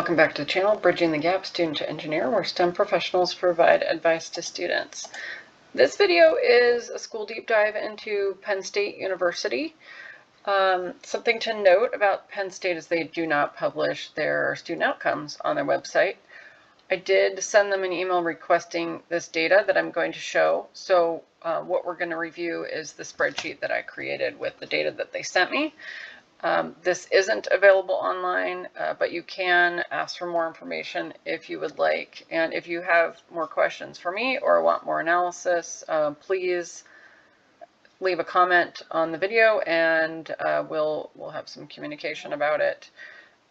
Welcome back to the channel, Bridging the Gap Student to Engineer, where STEM professionals provide advice to students. This video is a school deep dive into Penn State University. Something to note about Penn State is they do not publish their student outcomes on their website. I did send them an email requesting this data that I'm going to show. So what we're going to review is the spreadsheet that I created with the data that they sent me. This isn't available online, but you can ask for more information if you would like. And if you have more questions for me or want more analysis, please leave a comment on the video and we'll have some communication about it.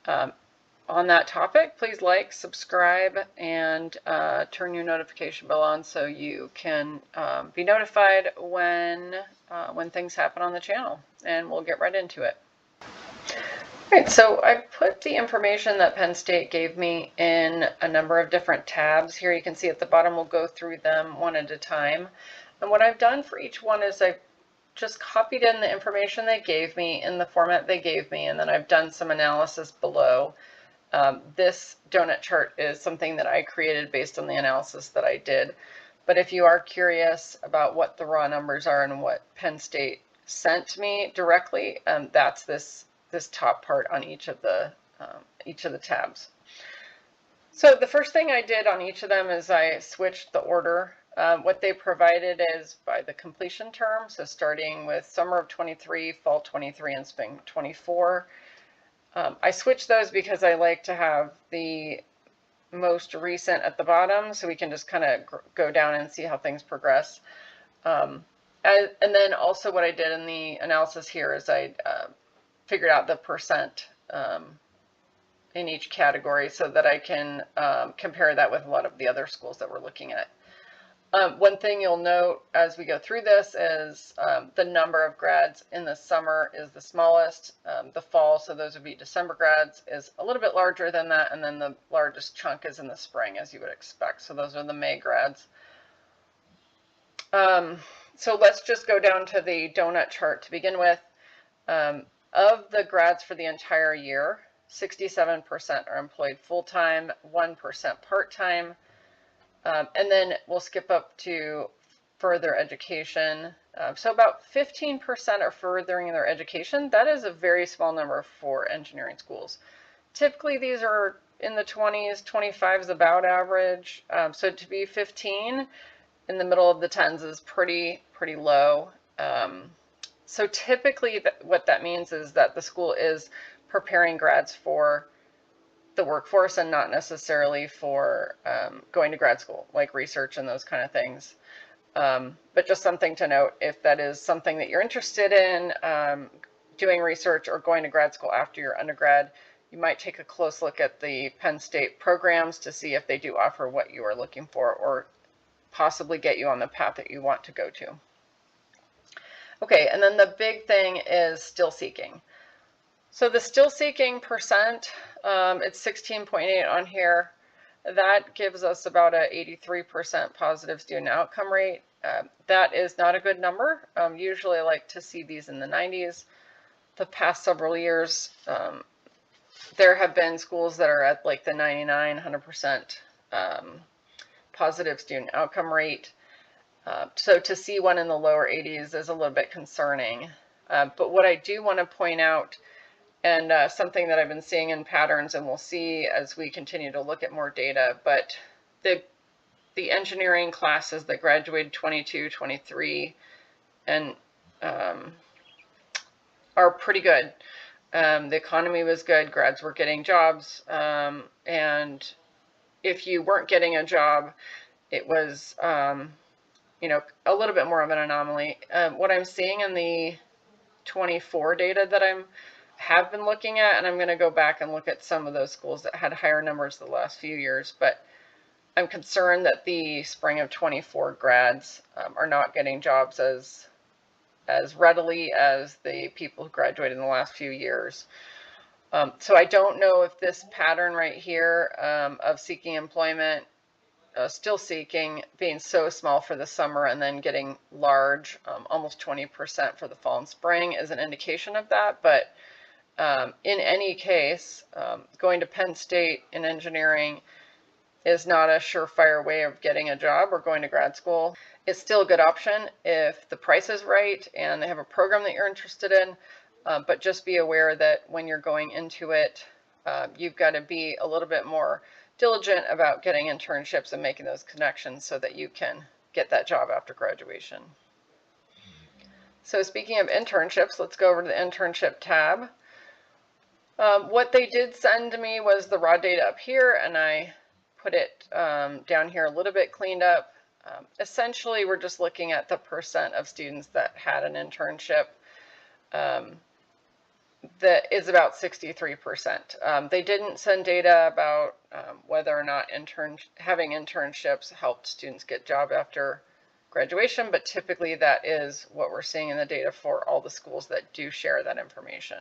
On that topic, please like, subscribe, and turn your notification bell on so you can be notified when things happen on the channel, and we'll get right into it. Right, so I put the information that Penn State gave me in a number of different tabs. Here you can see at the bottom, we'll go through them one at a time. And what I've done for each one is I've just copied in the information they gave me in the format they gave me, and then I've done some analysis below. This donut chart is something that I created based on the analysis that I did. But if you are curious about what the raw numbers are and what Penn State sent me directly, that's this top part on each of the tabs. So the first thing I did on each of them is I switched the order. What they provided is by the completion term, so starting with summer of 23, fall 23, and spring 24. I switched those because I like to have the most recent at the bottom, so we can just kind of go down and see how things progress. And then also what I did in the analysis here is I figured out the percent in each category so that I can compare that with a lot of the other schools that we're looking at. One thing you'll note as we go through this is the number of grads in the summer is the smallest. The fall, so those would be December grads, is a little bit larger than that, and then the largest chunk is in the spring, as you would expect. So those are the May grads. So let's just go down to the donut chart to begin with. Of the grads for the entire year, 67% are employed full-time, 1% part-time, and then we'll skip up to further education. So about 15% are furthering their education. That is a very small number for engineering schools. Typically these are in the 20s, 25 is about average. So to be 15 in the middle of the 10s is pretty low. So typically what that means is that the school is preparing grads for the workforce and not necessarily for going to grad school, like research and those kind of things. But just something to note, if that is something that you're interested in, doing research or going to grad school after your undergrad, you might take a close look at the Penn State programs to see if they do offer what you are looking for or possibly get you on the path that you want to go to. Okay, and then the big thing is still seeking. So the still seeking percent, it's 16.8 on here. That gives us about a 83% positive student outcome rate. That is not a good number. Usually I like to see these in the 90s. The past several years, there have been schools that are at like the 99, 100% positive student outcome rate. So to see one in the lower 80s is a little bit concerning. But what I do want to point out, and something that I've been seeing in patterns, and we'll see as we continue to look at more data, but the engineering classes that graduated 22, 23, and are pretty good. The economy was good, grads were getting jobs, and if you weren't getting a job, it was a little bit more of an anomaly. What I'm seeing in the 24 data that have been looking at, and I'm going to go back and look at some of those schools that had higher numbers the last few years, but I'm concerned that the spring of 24 grads are not getting jobs as readily as the people who graduated in the last few years. So I don't know if this pattern right here of seeking employment, still seeking, being so small for the summer and then getting large, almost 20% for the fall and spring, is an indication of that. But in any case, going to Penn State in engineering is not a surefire way of getting a job or going to grad school. It's still a good option if the price is right and they have a program that you're interested in, but just be aware that when you're going into it, you've got to be a little bit more diligent about getting internships and making those connections so that you can get that job after graduation. So speaking of internships, let's go over to the internship tab. What they did send to me was the raw data up here, and I put it down here a little bit cleaned up. Essentially, we're just looking at the percent of students that had an internship. That is about 63%. They didn't send data about whether or not having internships helped students get jobs after graduation, but typically that is what we're seeing in the data for all the schools that do share that information.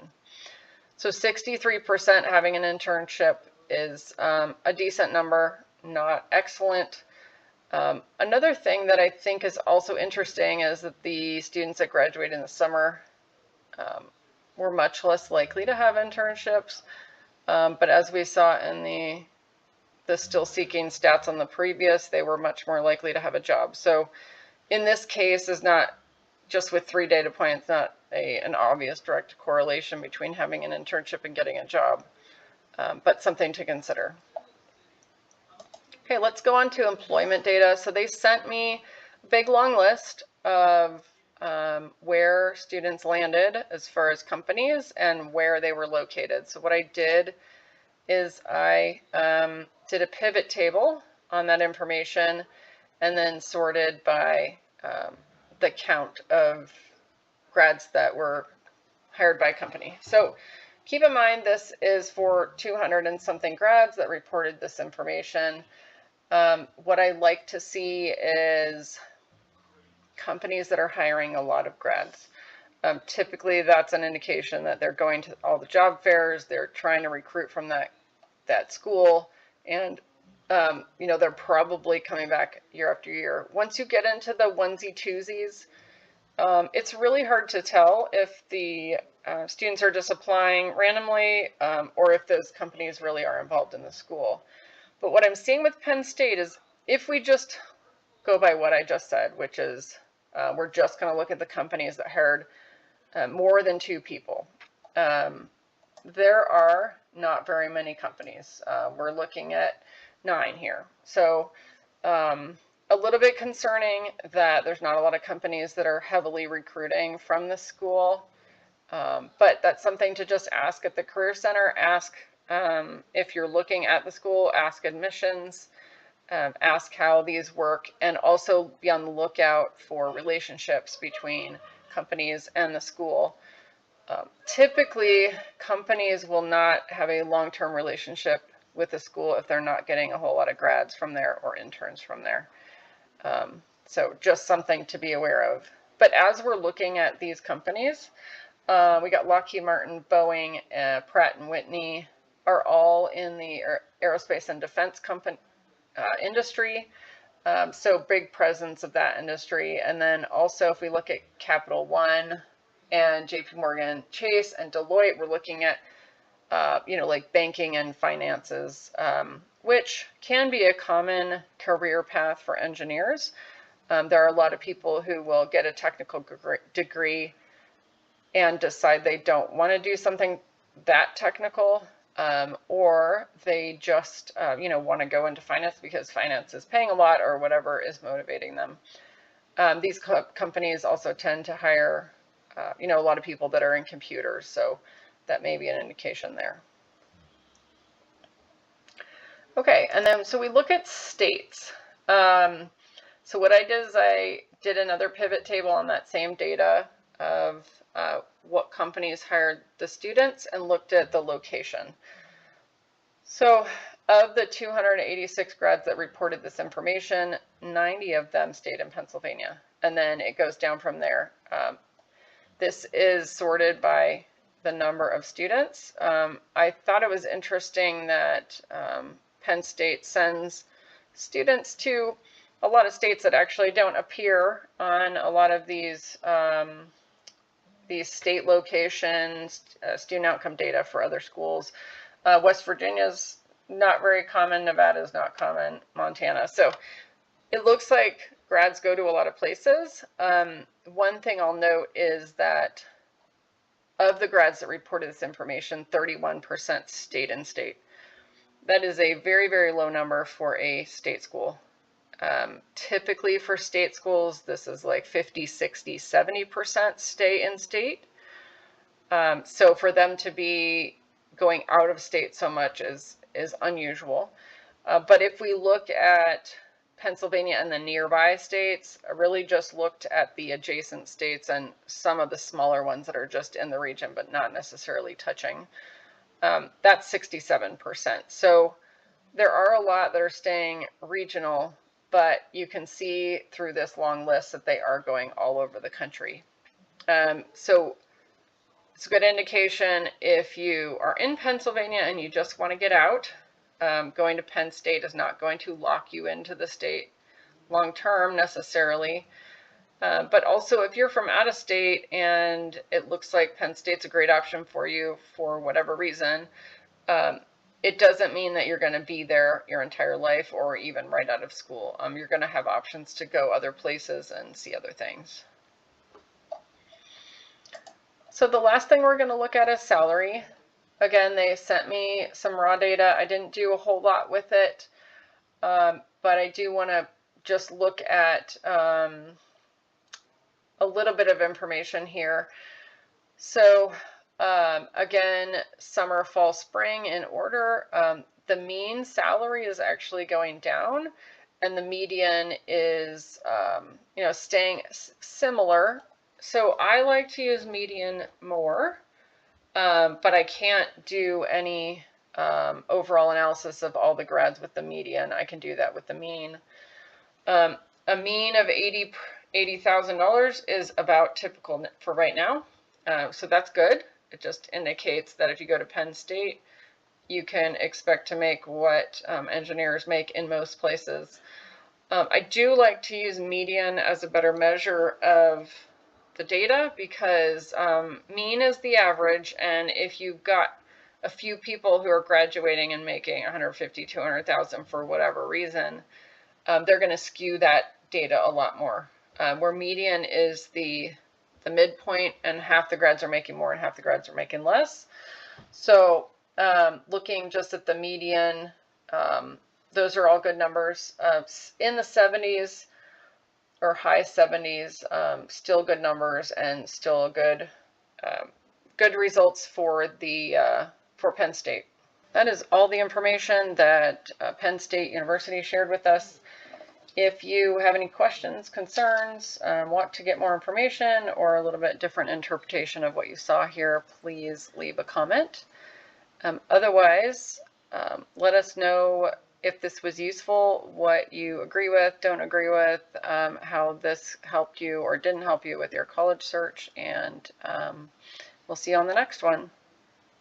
So 63% having an internship is a decent number, not excellent. Another thing that I think is also interesting is that the students that graduate in the summer were much less likely to have internships. But as we saw in the still seeking stats on the previous, they were much more likely to have a job. So in this case is not just with 3 data points, not an obvious direct correlation between having an internship and getting a job, but something to consider. Okay, let's go on to employment data. So they sent me a big long list of where students landed as far as companies and where they were located. So what I did is I did a pivot table on that information and then sorted by the count of grads that were hired by company. So keep in mind this is for 200 and something grads that reported this information. What I like to see is companies that are hiring a lot of grads. Typically that's an indication that they're going to all the job fairs, they're trying to recruit from that school, and you know, they're probably coming back year after year. Once you get into the onesie twosies, it's really hard to tell if the students are just applying randomly or if those companies really are involved in the school. But what I'm seeing with Penn State is if we just go by what I just said, which is we're just going to look at the companies that hired more than 2 people. There are not very many companies. We're looking at 9 here. So a little bit concerning that there's not a lot of companies that are heavily recruiting from the school. But that's something to just ask at the Career Center. Ask if you're looking at the school, ask admissions, ask how these work, and also be on the lookout for relationships between companies and the school. Typically, companies will not have a long-term relationship with the school if they're not getting a whole lot of grads from there or interns from there. So just something to be aware of. But as we're looking at these companies, we got Lockheed Martin, Boeing, Pratt & Whitney are all in the aerospace and defense industry. So big presence of that industry. And then also if we look at Capital One and JP Morgan Chase and Deloitte, we're looking at you know, like banking and finances, which can be a common career path for engineers. There are a lot of people who will get a technical degree and decide they don't want to do something that technical, or they just you know, want to go into finance because finance is paying a lot or whatever is motivating them. These companies also tend to hire you know, a lot of people that are in computers, so that may be an indication there. Okay, and then so we look at states. So what I did is I did another pivot table on that same data of what companies hired the students and looked at the location. So of the 286 grads that reported this information, 90 of them stayed in Pennsylvania, and then it goes down from there. This is sorted by the number of students. I thought it was interesting that Penn State sends students to a lot of states that actually don't appear on a lot of these these state locations, student outcome data for other schools. West Virginia's not very common. Nevada is not common. Montana. So it looks like grads go to a lot of places. One thing I'll note is that of the grads that reported this information, 31% stayed in state. That is a very, very low number for a state school. Typically for state schools, this is like 50, 60, 70% stay in state. So for them to be going out of state so much is unusual. But if we look at Pennsylvania and the nearby states, I really just looked at the adjacent states and some of the smaller ones that are just in the region but not necessarily touching. That's 67%. So there are a lot that are staying regional, but you can see through this long list that they are going all over the country. So it's a good indication if you are in Pennsylvania and you just want to get out. Going to Penn State is not going to lock you into the state long term necessarily. But also if you're from out of state and it looks like Penn State's a great option for you for whatever reason, it doesn't mean that you're going to be there your entire life or even right out of school. You're going to have options to go other places and see other things. So the last thing we're going to look at is salary. Again, they sent me some raw data. I didn't do a whole lot with it, but I do want to just look at a little bit of information here. So again, summer, fall, spring in order. The mean salary is actually going down, and the median is staying similar. So I like to use median more, but I can't do any overall analysis of all the grads with the median. I can do that with the mean. A mean of $80,000 is about typical for right now. So that's good. It just indicates that if you go to Penn State, you can expect to make what engineers make in most places. I do like to use median as a better measure of the data because mean is the average, and if you've got a few people who are graduating and making 150, 200,000 for whatever reason, they're going to skew that data a lot more. Where median is the midpoint, and half the grads are making more and half the grads are making less. So looking just at the median, those are all good numbers. In the 70s or high 70s, still good numbers and still good results for Penn State. That is all the information that Penn State University shared with us. If you have any questions, concerns, want to get more information or a little bit different interpretation of what you saw here, please leave a comment. Otherwise, let us know if this was useful, what you agree with, don't agree with, how this helped you or didn't help you with your college search, and we'll see you on the next one.